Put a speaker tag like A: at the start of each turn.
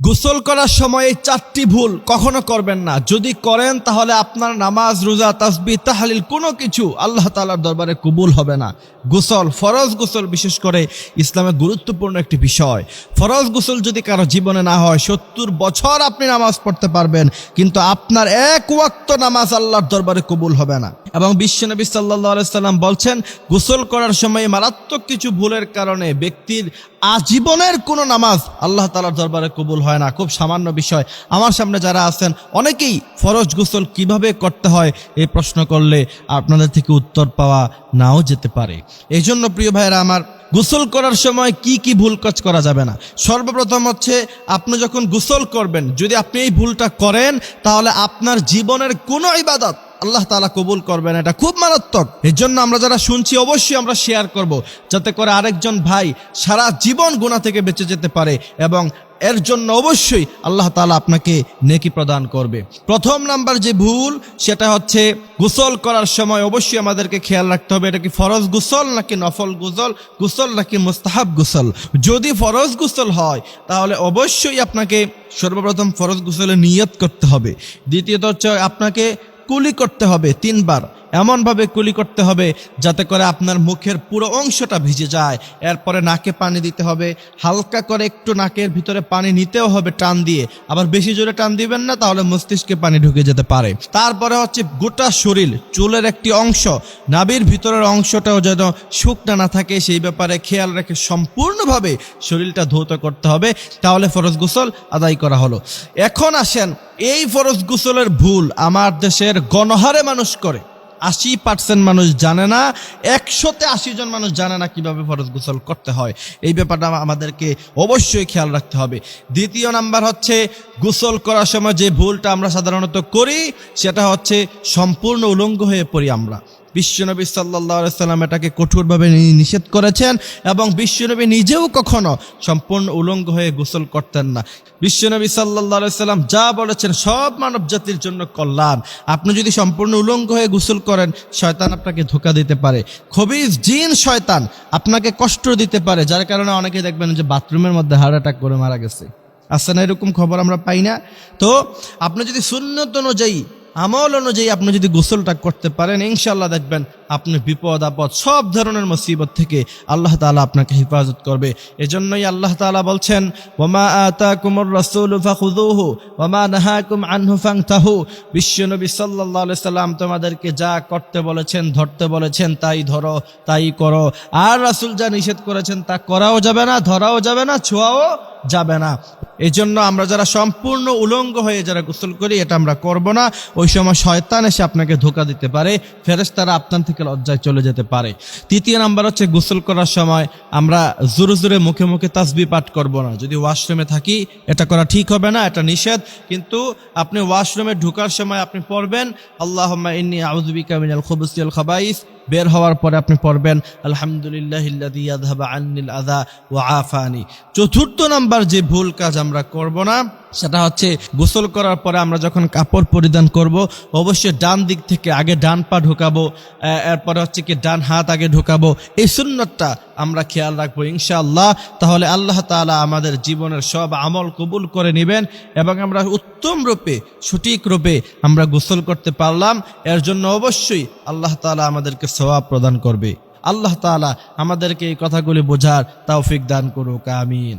A: গোসল করার সময় এই 4টি ভুল কখনো করবেন না। যদি করেন তাহলে আপনার নামাজ, রোজা, তাসবিহ, তাহলিল কোনো কিছু আল্লাহ তাআলার দরবারে কবুল হবে না। গোসল, ফরজ গোসল বিশেষ করে ইসলামে গুরুত্বপূর্ণ একটি বিষয়। ফরজ গোসল যদি কারো জীবনে না হয়, 70 বছর আপনি নামাজ পড়তে পারবেন, কিন্তু আপনার এক ওয়াক্ত নামাজ আল্লাহর দরবারে কবুল হবে না। এবং বিশ্বনবী সাল্লাল্লাহু আলাইহি সাল্লাম বলছেন, গোসল করার সময় মারাত্মক কিছু ভুলের কারণে ব্যক্তির আজীবনের কোনো নামাজ আল্লাহ তাআলার দরবারে কবুল হয় না। খুব সামান্য বিষয়। আমার সামনে যারা আছেন অনেকেই ফরজ গোসল কিভাবে করতে হয় এই প্রশ্ন করলে আপনাদের থেকে উত্তর পাওয়া নাও যেতে পারে। এই জন্য প্রিয় ভাইয়েরা আমার, গোসল করার সময় কি কি ভুল কাজ করা যাবে না। সর্বপ্রথম হচ্ছে, আপনি যখন গোসল করবেন, যদি আপনি এই ভুলটা করেন তাহলে আপনার জীবনের কোনো ইবাদত আল্লাহ তাআলা কবুল করবেন। এটা খুব মারাত্মক। এর জন্য আমরা যারা শুনছি অবশ্যই আমরা শেয়ার করব, যাতে করে আরেকজন ভাই সারা জীবন গুনাহ থেকে বেঁচে যেতে পারে, এবং এর জন্য অবশ্যই আল্লাহ তাআলা আপনাকে নেকি প্রদান করবে। প্রথম নাম্বার যে ভুল, সেটা হচ্ছে গোসল করার সময় অবশ্যই আমাদেরকে খেয়াল রাখতে হবে এটা কি ফরজ গোসল নাকি নফল গোসল নাকি মুস্তাহাব গোসল। যদি ফরজ গোসল হয় তাহলে অবশ্যই আপনাকে সর্বপ্রথম ফরজ গোসলের নিয়ত করতে হবে। দ্বিতীয়ত হচ্ছে আপনাকে কুলি করতে হবে 3 বার। এমনভাবে কুলি করতে হবে যাতে করে আপনার মুখের পুরো অংশটা ভিজে যায়। এরপরে নাকে পানি দিতে হবে, হালকা করে একটু নাকের ভিতরে পানি নিতেও হবে টান দিয়ে, আবার বেশি জোরে টান দিবেন না, তাহলে মস্তিষ্কে পানি ঢুকে যেতে পারে। তারপরে হচ্ছে গোটা শরীর, চুলের একটি অংশ, নাভির ভিতরের অংশটাও যেন শুকনা না থাকে সেই ব্যাপারে খেয়াল রেখে সম্পূর্ণভাবে শরীরটা ধৌত করতে হবে, তাহলে ফরজ গোসল আদায় করা হলো। এখন আসেন, এই ফরজ গোসলের ভুল আমার দেশের গণহারে মানুষ করে। 80% মানুষ জানে না, 100-তে 80 জন মানুষ জানে না কিভাবে ফরজ গোসল করতে হয়। এই ব্যাপারটা আমাদেরকে অবশ্যই খেয়াল রাখতে হবে। দ্বিতীয় নাম্বার হচ্ছে, গোসল করার সময় যে ভুলটা আমরা সাধারণত করি সেটা হচ্ছে সম্পূর্ণ উলঙ্গ হয়ে পড়ি আমরা। বিশ্বনবী সাল্লাল্লাহু আলাইহি সাল্লাম এটাকে কঠোরভাবে নিষেধ করেছেন, এবং বিশ্বনবী নিজেও কখনো সম্পূর্ণ উলঙ্গ হয়ে গোসল করতেন না। বিশ্বনবী সাল্লাল্লাহু আলাইহি সাল্লাম যা বলেছেন সব মানব জাতির জন্য কল্যাণ। আপনি যদি সম্পূর্ণ উলঙ্গ হয়ে গোসল করেন, শয়তান আপনাকে ধোঁকা দিতে পারে। খবিস জিন শয়তান আপনাকে কষ্ট দিতে পারে, যার কারণে অনেকে দেখবেন যে বাথরুমের মধ্যে হার্ট অ্যাটাক করে মারা গেছে। আসছে না, এরকম খবর আমরা পাই না? তো আপনি যদি সুন্নত অনুযায়ী, আমল অনুযায়ী আপনি যদি গোসলটা করতে পারেন, ইনশাআল্লাহ দেখবেন আপনি বিপদ আপদ সব ধরনের মুসিবত থেকে আল্লাহ তাআলা আপনাকে হেফাজত করবে। এজন্যই আল্লাহ তাআলা বলছেন, ওয়ামা আতাকুমুর রাসূলু ফাখুযুহু ওয়ামা নাহাকুম আনহু ফান্তাহু। বিশ্বনবী সাল্লাল্লাহু আলাইহি সাল্লাম তোমাদেরকে যা করতে বলেছেন, ধরতে বলেছেন, তাই ধরো, তাই করো। আর রাসূল যা নিষেধ করেছেন তা করাও যাবে না, ধরাও যাবে না, ছোঁয়াও যাবে না। এই জন্য আমরা যারা সম্পূর্ণ উলঙ্গ হয়ে যারা গোসল করি, এটা আমরা করব না। ওই সময় শয়তান এসে আপনাকে ধোঁকা দিতে পারে, ফেরেশতারা আপনার থেকে লজ্জায় চলে যেতে পারে। তৃতীয় নাম্বার হচ্ছে, গোসল করার সময় আমরা জোরে জোরে মুখে মুখে তাসবিহ পাঠ করব না। যদি ওয়াশরুমে থাকি এটা করা ঠিক হবে না, এটা নিষেধ। কিন্তু আপনি ওয়াশরুমে ঢোকার সময় আপনি পড়বেন, আল্লাহুম্মা ইন্নী আউযু বিকা মিনাল খুবুসি ওয়াল খাবাইস। বের হওয়ার পরে আপনি পড়বেন, আলহামদুলিল্লাহিল্লাযী ইয়াযহাবু আন্নিল আযা ওয়া আফানি। চতুর্থ নাম্বার যে ভুল কাজ আমরা করব না, সেটা হচ্ছে গোসল করার পরে আমরা যখন কাপড় পরিধান করব, অবশ্যই ডান দিক থেকে আগে ডান পা ঢোকাবো, এরপরে হচ্ছে কি ডান হাত আগে ঢোকাবো। এই সুন্নতটা আমরা খেয়াল রাখবো ইনশাআল্লাহ। তাহলে আল্লাহ তাআলা আমাদের জীবনের সব আমল কবুল করে নেবেন, এবং আমরা উত্তম রূপে, সঠিক রূপে আমরা গোসল করতে পারলাম। এর জন্য অবশ্যই আল্লাহ তাআলা আমাদেরকে সওয়াব প্রদান করবে। আল্লাহ তাআলা আমাদেরকে এই কথাগুলি বোঝার তৌফিক দান করুক, আমিন।